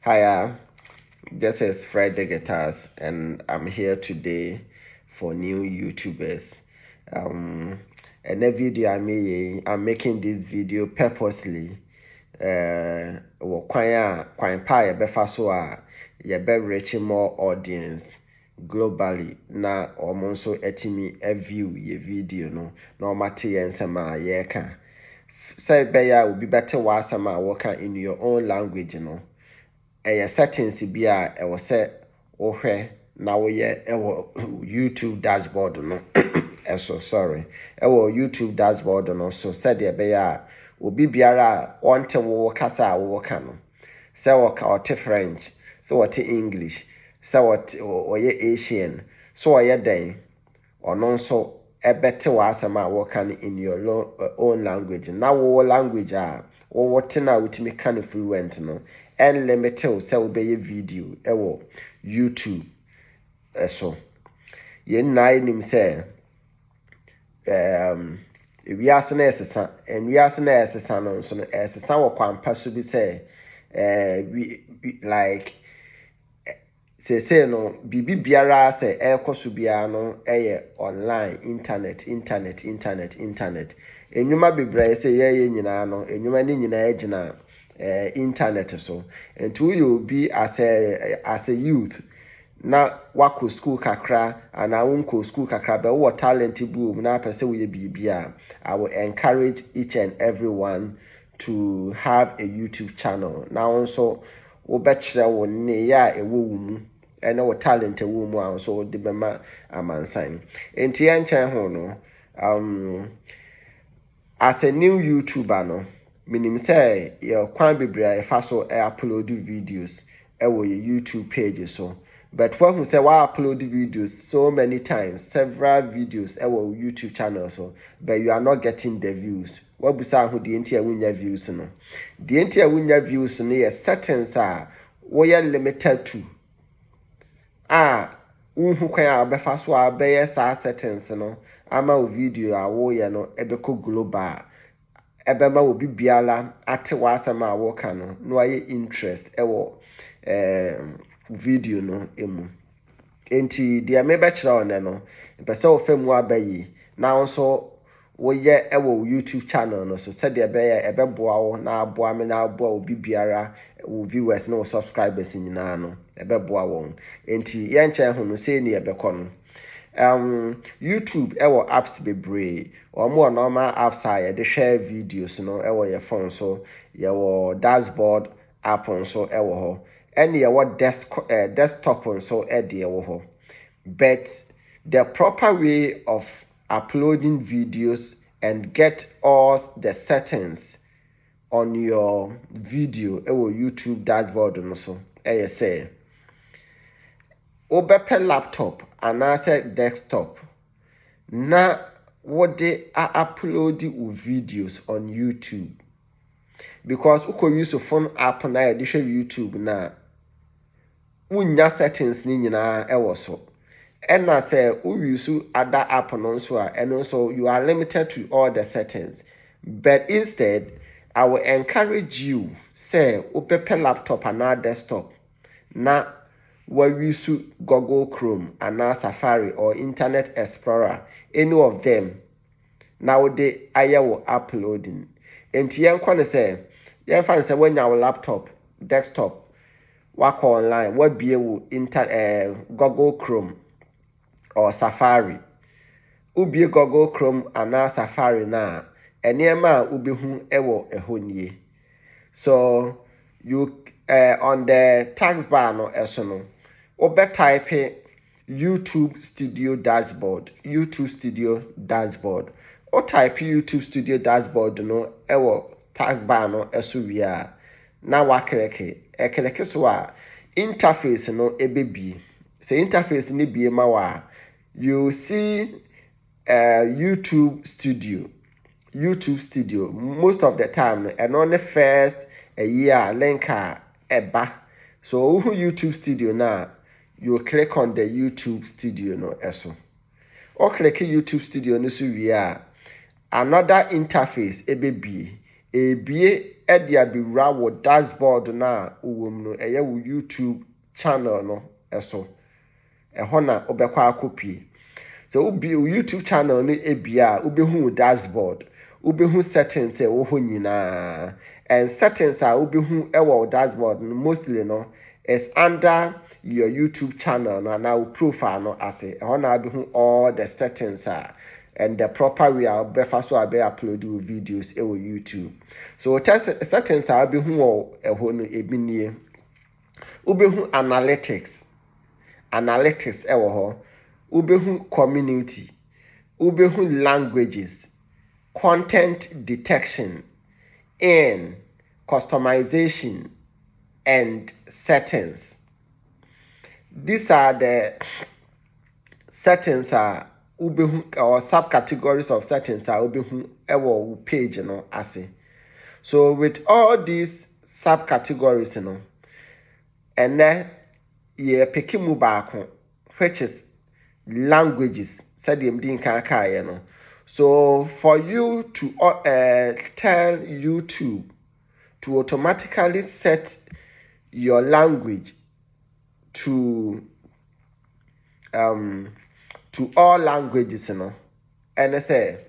Hi, this is Fred the Guitars, and I'm here today for new YouTubers. And the video I'm making this video purposely. Kwan pa yɛbɛfa so a reach more audience globally na ɔmo nso etimi view ye video no na ɔmo ate yɛn nsɛm a yɛreka. Sɛ ɛbɛyɛ a obi bɛte w'asɛm a wɔka in your own language no. Settings bi a ɛwɔ sɛ wohwɛ na woyɛ ɛwɔ YouTube dashboard no sorry ɛwɔ YouTube dashboard no so sɛdeɛ ɛbɛyɛ a obi biara a ɔnte wo kasa a wɔka no sɛ ɔte French sɛ ɔte English sɛ ɔyɛ Asian sɛ ɔyɛ dɛn ɔno nso ɛbɛte w'asɛm a wɔka no in your own language na wo language a wɔte na wotumi ka no fluent no unlimited sɛ wobɛyɛ video ɛwɔ YouTube so. Yɛn nyinaa yɛnim sɛ ewiase na ɛsesa wiase na ɛsesa no nso no ɛsesa wɔ kwampa so bi sɛ like sese no biribi biara sɛ ɛrekɔ so biara no ɛyɛ online internet. Enwuma bebree sɛ yɛyɛ nyinaa no enwuma ne nyinaa gyina internet so. And to you be as a youth na wako school kakra and I won't go school kakra but what talent boom na per se we be I will encourage each and everyone to have a YouTube channel. Now also wo betchre wo ne ya ewo mu and what talent ewo mu so de bema amansan. Enti ya nchen ho no as a new YouTuber no meaning say your kwan bebre e fa so upload videos your YouTube page so but when who say why upload videos so many times several videos your YouTube channel so but you are not getting the views what be say who the entire wunya views no the entire wunya views no is settings we are limited to who kwan abefa so abeye sa settings no ama video wo ye no ebeko global ebema obi biala ate wasɛm a wɔka no no ayɛ interest ɛwɔ video no emu enti deɛ mebɛkyerɛ ɔne no mpɛ sɛ wofa mu abayi na nso woyɛ ɛwɔ YouTube channel no so sɛdeɛ ɛbɛyɛ ɛbɛboa wo na aboa me na aboa obi biara wo viewers na wo subscribers nyinaa no ɛbɛboa wɔn enti yɛnkyɛn ho no sei ne ɛbɛkɔ no. YouTube ewo apps bebree omo normal apps a yɛde share videos no ewo your phone so your dashboard app so ewo ho and your desktop so de ewo ho but the proper way of uploading videos and get all the settings on your video ewo YouTube dashboard no so say obepe laptop and anaasɛ desktop na wode upload your videos on YouTube because uko use phone app na yɛde hwɛ YouTube na wunya settings ni nyinaa ɛwɔ so ɛna sɛ u use other app no nso a ɛno nso you are limited to all the settings but instead I will encourage you say obepe laptop and desktop na where you use Google Chrome and now Safari or Internet Explorer, any of them. Now they are uploading. And Tian say, you find say when your laptop, desktop, work online, what be Google Chrome or Safari. Ubi Google Chrome and now Safari na enema ubi hu ewo ehonye. So you on the taskbar no esono. Obe type YouTube Studio Dashboard. O type YouTube Studio Dashboard no ewo taskbar no esuwia. Na wa kleke so a interface no ebebi. Se interface ni bi ma wa you see YouTube Studio. Most of the time and on the first a year link eba. So YouTube Studio now you click on the YouTube Studio no eso. Or click YouTube Studio no so we are another interface ebie ɛde abɛwura wɔ dashboard na wɔ mu no ɛyɛ wo YouTube channel no ɛso ɛhɔ na wobɛkɔ akɔpie. So ubi YouTube channel no ebia ubehu dashboard ubehu settings ɛwɔ hɔ nyinaa, and settings a ubehu ɛwɔ dashboard no mostly no is under your YouTube channel no na profile no ase ɛhɔ na ubehu all the settings and the proper way a befa so abe upload videos ɛwɔ YouTube. So settings a ubehu wɔ ɛhɔ no ebi nie. Ubehu analytics ɛwɔ hɔ. Ubehu community, ubehu languages, content detection, and customization and settings. These are the settings ubehu or subcategories of settings ubehu ewo page no ase. So with all these subcategories and then ye pekimu baako, which is languages. So for you to tell YouTube to automatically set your language to all languages, and say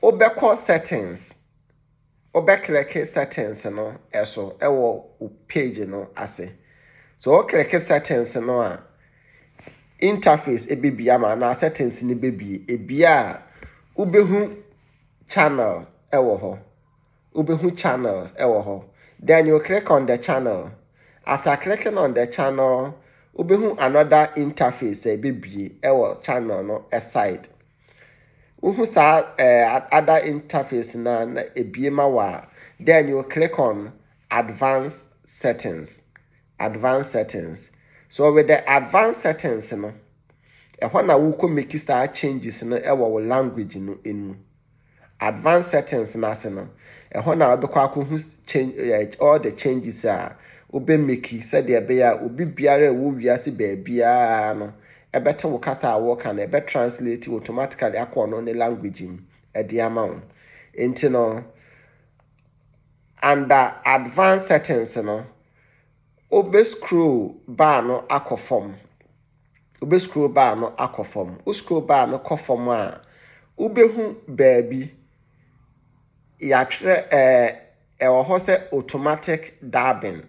obeko settings, click settings, eso ewo page ase. So click settings interface ebibia ma na settings ni bebi ebia ubehu channels ewo ho. Then you click on the channel. After clicking on the channel, ubehu another interface bebi ewo channel no aside. Uhu sa other interface na ebiema wa. Then you click on advanced settings. So with the advanced settings when na wuko make start changes ewo language in advanced settings na se no when na obekwa change all the changes obe make said the be ya obi biara wo wiase ba bia no ebete wo kasa wo kan ebe translate automatically akọ no language e de amount enti no under advanced settings obe scroll bar no akọ form. Ube scroll bar no akọ form. U scroll bar no kọ form a ubehu baabi ya tire ɛwɔ hɔ sɛ automatic dubbing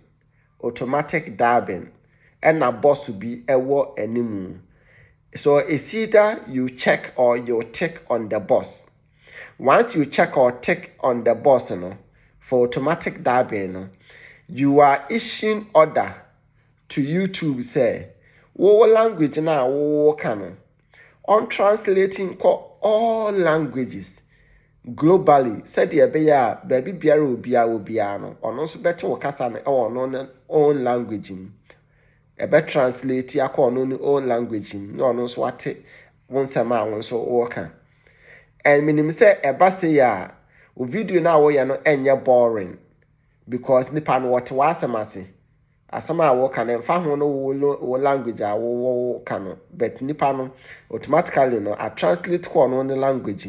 ɛna boss bi ɛwɔ animu. So it's either you check or you tick on the boss. Once you check or tick on the boss for automatic dubbing you are issuing order to YouTube say wo language na wo kan on translating all languages globally said the be ya baby biara obia no ono so bete wo kasa no no own language ebe translate akọ no own language no ono so ate won sama won so wo kan and minim say eba say ya o video na wo ye no enye boring because nipa no what wasemase asama wo kan emfa ho no wo language wo kan but nipa no automatically no a translate ko no language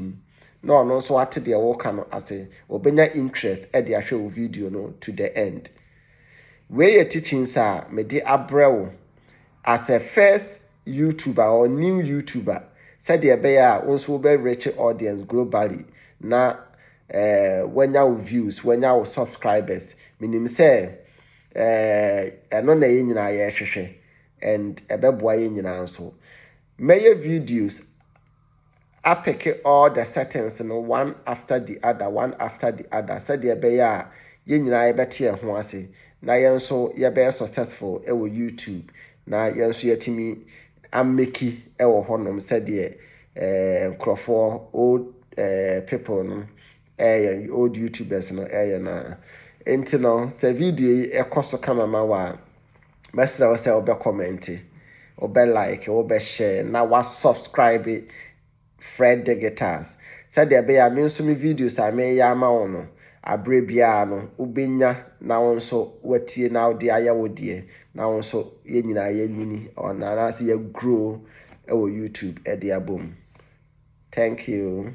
no so ate de wo kan ase obenya interest e de ahwe wo video no to the end. We teachings me de abrewo as a first YouTuber or new YouTuber said the be ya also be reach audience globally na when your views, when your subscribers, minim say no na ye nyina ye hwehwe and ebeboa ye nyina so may videos pick all the settings one after the other said the be ya ye nyina ye bete ho ase na ye so ye be successful e wo YouTube na ye so yetimi ameki e wo honom said the crofo old people no old YouTubers no na enti no se video ekoso kama ma wa mesra wo se obe comment obe like obe share na wa subscribe Fred the Guitars said there be a me nso me videos a me ya ma wo no abre bia no ubenya na wo nso watie na wo de aya wo de na wo nso ye nyina ye nyini ona na se ye grow e wo YouTube e de abom. Thank you.